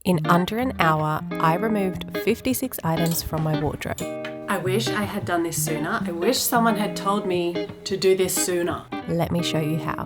In under an hour, I removed 56 items from my wardrobe. I wish I had done this sooner. I wish someone had told me to do this sooner. Let me show you how.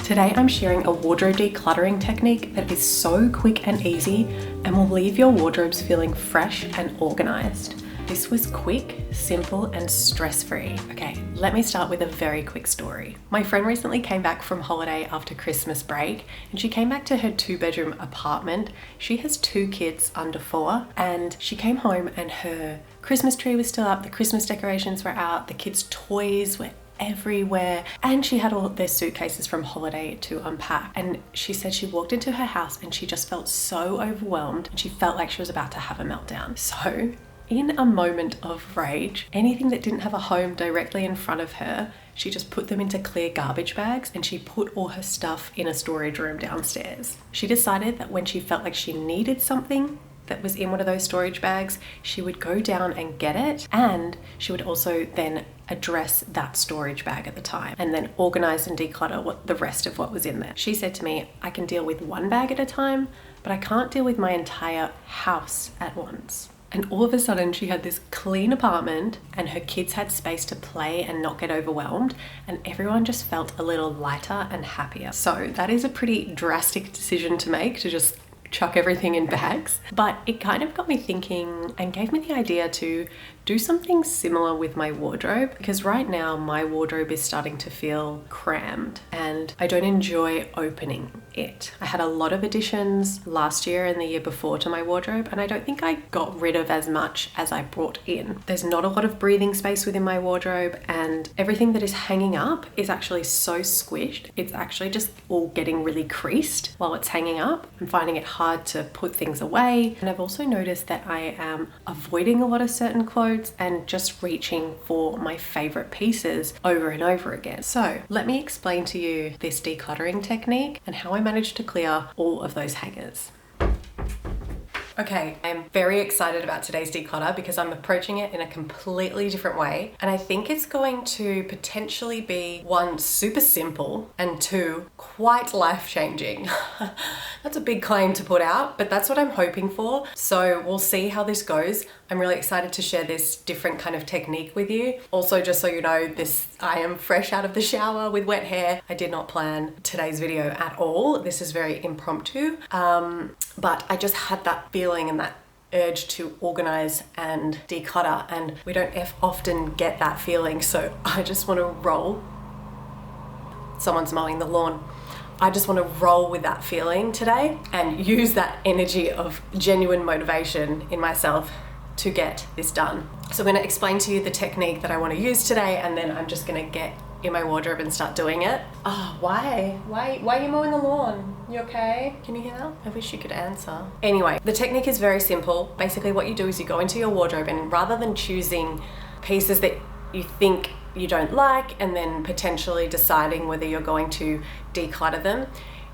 Today I'm sharing a wardrobe decluttering technique that is so quick and easy and will leave your wardrobes feeling fresh and organized. This was quick, simple, and stress-free. Okay, let me start with a very quick story. My friend recently came back from holiday after Christmas break, and she came back to her 2-bedroom apartment. She has 2 kids under 4, and she came home and her Christmas tree was still up, the Christmas decorations were out, the kids' toys were everywhere, and she had all of their suitcases from holiday to unpack. And she said she walked into her house and she just felt so overwhelmed and she felt like she was about to have a meltdown. So in a moment of rage, anything that didn't have a home directly in front of her, she just put them into clear garbage bags and she put all her stuff in a storage room downstairs. She decided that when she felt like she needed something that was in one of those storage bags, she would go down and get it, and she would also then address that storage bag at the time and then organize and declutter the rest of what was in there. She said to me, I can deal with one bag at a time, but I can't deal with my entire house at once. And all of a sudden she had this clean apartment and her kids had space to play and not get overwhelmed, and everyone just felt a little lighter and happier. So that is a pretty drastic decision to make, to just chuck everything in bags. But it kind of got me thinking and gave me the idea to do something similar with my wardrobe, because right now my wardrobe is starting to feel crammed and I don't enjoy opening it. I had a lot of additions last year and the year before to my wardrobe, and I don't think I got rid of as much as I brought in. There's not a lot of breathing space within my wardrobe, and everything that is hanging up is actually so squished. It's actually just all getting really creased while it's hanging up. I'm finding it hard to put things away, and I've also noticed that I am avoiding a lot of certain clothes and just reaching for my favorite pieces over and over again. So let me explain to you this decluttering technique and how I managed to clear all of those hangers. Okay, I'm very excited about today's declutter because I'm approaching it in a completely different way, and I think it's going to potentially be 1, super simple, and 2, quite life-changing. That's a big claim to put out, but that's what I'm hoping for. So we'll see how this goes. I'm really excited to share this different kind of technique with you. Also, just so you know, I am fresh out of the shower with wet hair. I did not plan today's video at all. This is very impromptu, but I just had that feeling and that urge to organize and declutter, and we don't often get that feeling. So I just want to roll. Someone's mowing the lawn. I just want to roll with that feeling today and use that energy of genuine motivation in myself to get this done. So I'm going to explain to you the technique that I want to use today, and then I'm just going to get in my wardrobe and start doing it. Oh, why are you mowing the lawn? You okay? Can you hear that? I wish you could answer. Anyway, the technique is very simple. Basically what you do is you go into your wardrobe, and rather than choosing pieces that you think you don't like and then potentially deciding whether you're going to declutter them,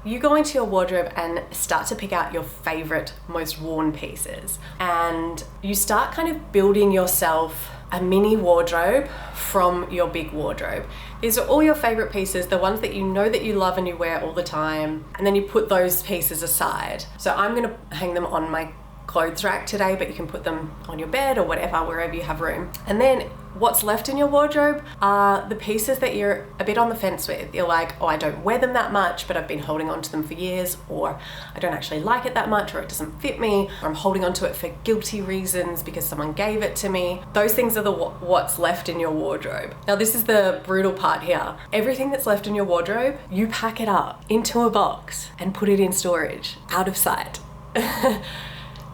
you go into your wardrobe and start to pick out your favorite, most worn pieces. And you start kind of building yourself a mini wardrobe from your big wardrobe. These are all your favorite pieces, the ones that you know that you love and you wear all the time. And then you put those pieces aside. So I'm gonna hang them on my clothes rack today, but you can put them on your bed or whatever, wherever you have room. And then what's left in your wardrobe are the pieces that you're a bit on the fence with. You're like, oh, I don't wear them that much, but I've been holding on to them for years, or I don't actually like it that much, or it doesn't fit me, or I'm holding on to it for guilty reasons because someone gave it to me. Those things are what's left in your wardrobe. Now, this is the brutal part here. Everything that's left in your wardrobe, you pack it up into a box and put it in storage, out of sight.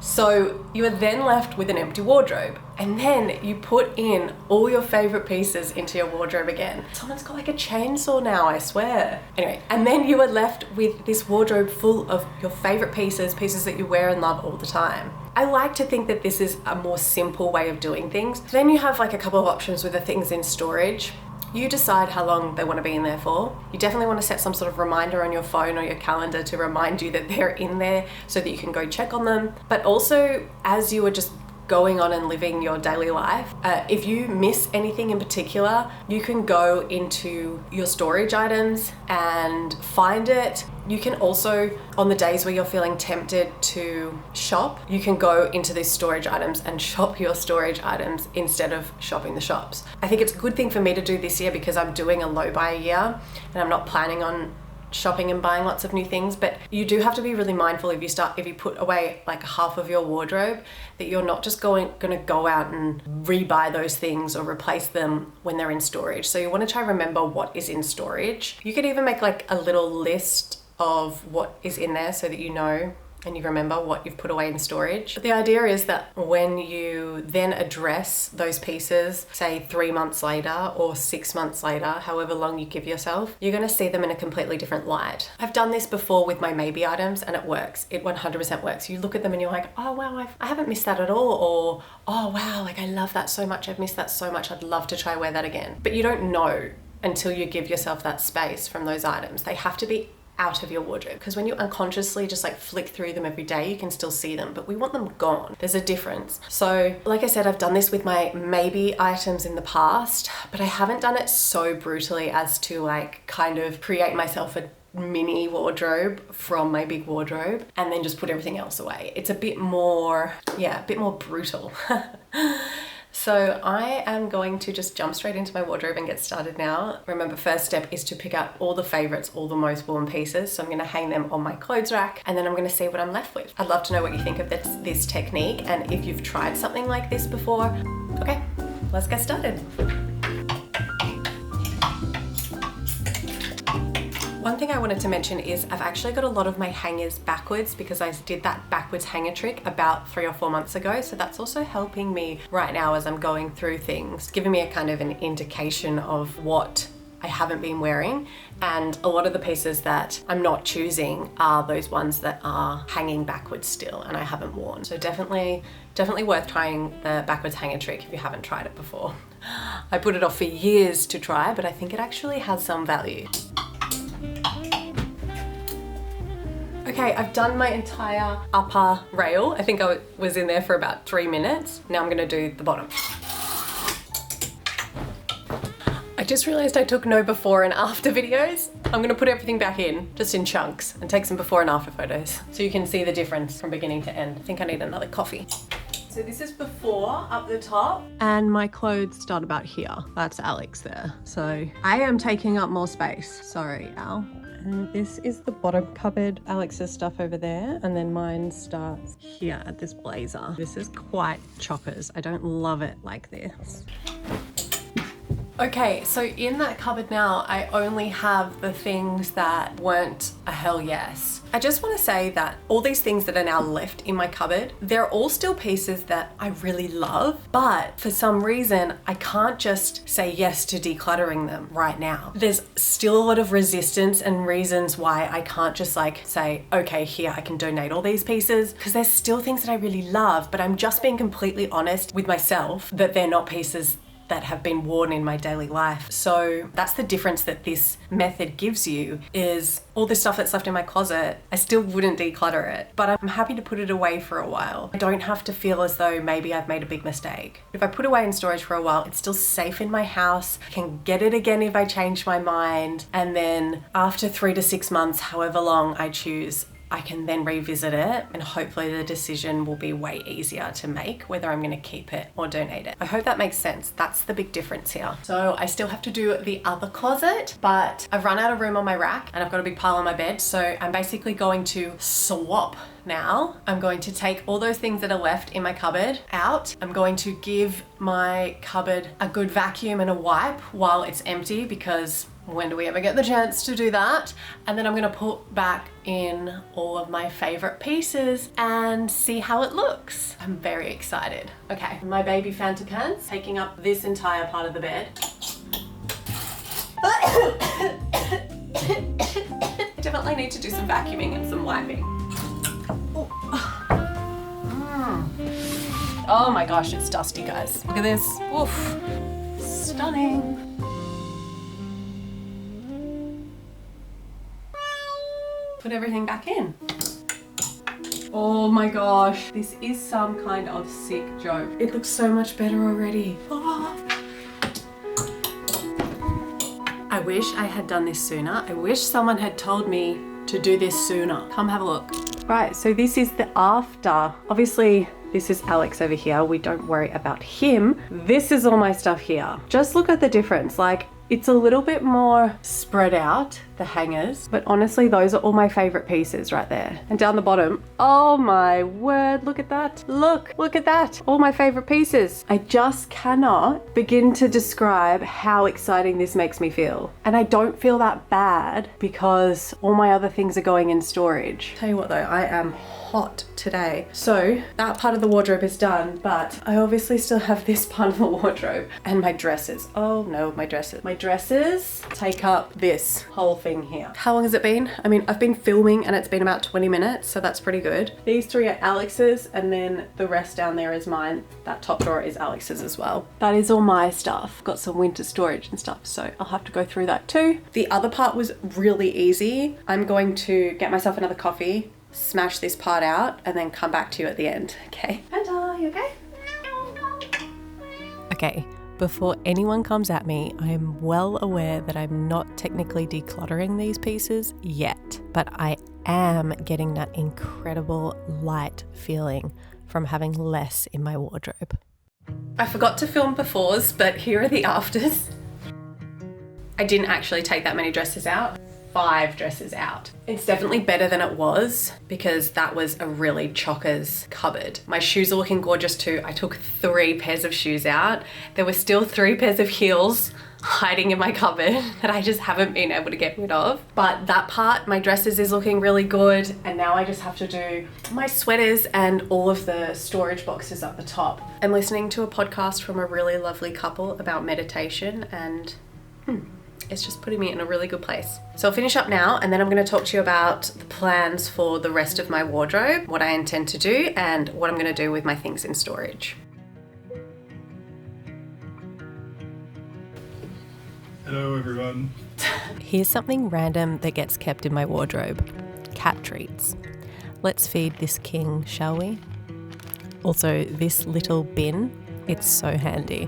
So you are then left with an empty wardrobe, and then you put in all your favorite pieces into your wardrobe again. Someone's got like a chainsaw now, I swear. Anyway, and then you are left with this wardrobe full of your favorite pieces that you wear and love all the time. I like to think that this is a more simple way of doing things. Then you have like a couple of options with the things in storage. You decide how long they want to be in there for. You definitely want to set some sort of reminder on your phone or your calendar to remind you that they're in there so that you can go check on them. But also, as you are just going on and living your daily life. If you miss anything in particular, you can go into your storage items and find it, You can also, on the days where you're feeling tempted to shop, you can go into these storage items and shop your storage items instead of shopping the shops. I think it's a good thing for me to do this year because I'm doing a low buy year and I'm not planning on shopping and buying lots of new things, but you do have to be really mindful if you put away like half of your wardrobe, that you're not just gonna go out and rebuy those things or replace them when they're in storage. So you want to try and remember what is in storage. You could even make like a little list of what is in there so that you know and you remember what you've put away in storage. But the idea is that when you then address those pieces, say 3 months later or 6 months later, however long you give yourself, you're gonna see them in a completely different light. I've done this before with my maybe items and it works. It 100% works. You look at them and you're like, oh wow, I haven't missed that at all. Or, oh wow, like I love that so much. I've missed that so much. I'd love to try wear that again. But you don't know until you give yourself that space from those items. They have to be out of your wardrobe, because when you unconsciously just like flick through them every day, you can still see them, but we want them gone. There's a difference. So like I said, I've done this with my maybe items in the past, but I haven't done it so brutally as to like kind of create myself a mini wardrobe from my big wardrobe and then just put everything else away. It's a bit more brutal. So I am going to just jump straight into my wardrobe and get started now. Remember, first step is to pick out all the favorites, all the most worn pieces. So I'm gonna hang them on my clothes rack and then I'm gonna see what I'm left with. I'd love to know what you think of this technique and if you've tried something like this before. Okay, let's get started. One thing I wanted to mention is I've actually got a lot of my hangers backwards because I did that backwards hanger trick about 3 or 4 months ago. So that's also helping me right now as I'm going through things, giving me a kind of an indication of what I haven't been wearing. And a lot of the pieces that I'm not choosing are those ones that are hanging backwards still and I haven't worn. So definitely worth trying the backwards hanger trick if you haven't tried it before. I put it off for years to try, but I think it actually has some value. Okay, I've done my entire upper rail. I think I was in there for about 3 minutes. Now I'm gonna do the bottom. I just realized I took no before and after videos. I'm gonna put everything back in, just in chunks, and take some before and after photos so you can see the difference from beginning to end. I think I need another coffee. So this is before up the top, and my clothes start about here. That's Alex there. So I am taking up more space. Sorry, Al. And this is the bottom cupboard, Alex's stuff over there, and then mine starts here at this blazer. This is quite choppers. I don't love it like this. Okay, so in that cupboard now, I only have the things that weren't a hell yes. I just want to say that all these things that are now left in my cupboard, they're all still pieces that I really love, but for some reason, I can't just say yes to decluttering them right now. There's still a lot of resistance and reasons why I can't just like say, okay, here, I can donate all these pieces, because there's still things that I really love, but I'm just being completely honest with myself that they're not pieces that have been worn in my daily life. So that's the difference that this method gives you, is all the stuff that's left in my closet, I still wouldn't declutter it, but I'm happy to put it away for a while. I don't have to feel as though maybe I've made a big mistake. If I put away in storage for a while, it's still safe in my house. I can get it again if I change my mind. And then after 3 to 6 months, however long I choose, I can then revisit it and hopefully the decision will be way easier to make whether I'm going to keep it or donate it. I hope that makes sense. That's the big difference here. So I still have to do the other closet, but I've run out of room on my rack and I've got a big pile on my bed. So I'm basically going to swap now. I'm going to take all those things that are left in my cupboard out. I'm going to give my cupboard a good vacuum and a wipe while it's empty, because when do we ever get the chance to do that? And then I'm gonna put back in all of my favorite pieces and see how it looks. I'm very excited. Okay, my baby Fanta pants taking up this entire part of the bed. Definitely need to do some vacuuming and some wiping. Oh my gosh, it's dusty, guys. Look at this. Oof. Stunning. Put everything back in. Oh my gosh, this is some kind of sick joke. It looks so much better already. Oh. I wish I had done this sooner. I wish someone had told me to to do this sooner. Come have a look. Right, so this is the after. Obviously, this is Alex over here. We don't worry about him. This is all my stuff here. Just look at the difference. Like, it's a little bit more spread out, the hangers, but honestly, those are all my favorite pieces right there. And down the bottom, oh my word, look at that. Look at that. All my favorite pieces. I just cannot begin to describe how exciting this makes me feel. And I don't feel that bad because all my other things are going in storage. Tell you what though, I am hot today. So that part of the wardrobe is done, but I obviously still have this part of the wardrobe and my dresses. Oh no, my dresses. My dresses take up this whole thing here. How long has it been? I mean, I've been filming and it's been about 20 minutes, so that's pretty good. These three are Alex's and then the rest down there is mine. That top drawer is Alex's as well. That is all my stuff. Got some winter storage and stuff, so I'll have to go through that too. The other part was really easy. I'm going to get myself another coffee, smash this part out, and then come back to you at the end, okay? Panda, you okay? Okay, before anyone comes at me, I am well aware that I'm not technically decluttering these pieces yet, but I am getting that incredible light feeling from having less in my wardrobe. I forgot to film befores, but here are the afters. I didn't actually take that many dresses out. 5 dresses out. It's definitely better than it was because that was a really chockers cupboard. My shoes are looking gorgeous too. I took 3 pairs of shoes out. There were still 3 pairs of heels hiding in my cupboard that I just haven't been able to get rid of. But that part, my dresses, is looking really good. And now I just have to do my sweaters and all of the storage boxes up the top. I'm listening to a podcast from a really lovely couple about meditation and it's just putting me in a really good place. So I'll finish up now and then I'm going to talk to you about the plans for the rest of my wardrobe, what I intend to do, and what I'm going to do with my things in storage. Hello everyone. Here's something random that gets kept in my wardrobe. Cat treats. Let's feed this king, shall we? Also, this little bin, it's so handy.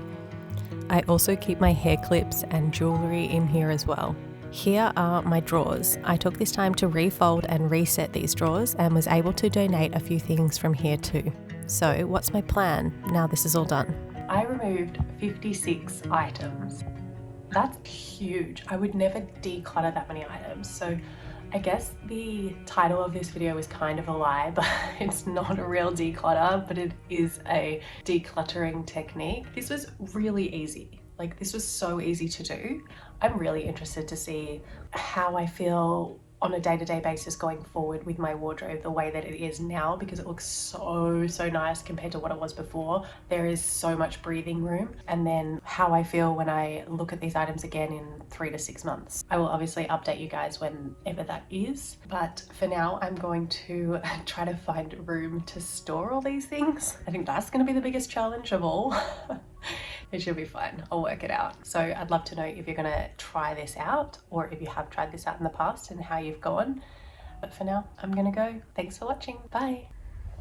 I also keep my hair clips and jewellery in here as well. Here are my drawers. I took this time to refold and reset these drawers and was able to donate a few things from here too. So what's my plan now this is all done? I removed 56 items. That's huge. I would never declutter that many items. So I guess the title of this video is kind of a lie, but it's not a real declutter, but it is a decluttering technique. This was really easy. Like, this was so easy to do. I'm really interested to see how I feel on a day-to-day basis going forward with my wardrobe the way that it is now, because it looks so nice compared to what it was before. There is so much breathing room. And then how I feel when I look at these items again in 3 to 6 months. I will obviously update you guys whenever that is, but for now I'm going to try to find room to store all these things. I think that's going to be the biggest challenge of all. It should be fine. I'll work it out. So I'd love to know if you're going to try this out or if you have tried this out in the past and how you've gone. But for now, I'm going to go. Thanks for watching. Bye.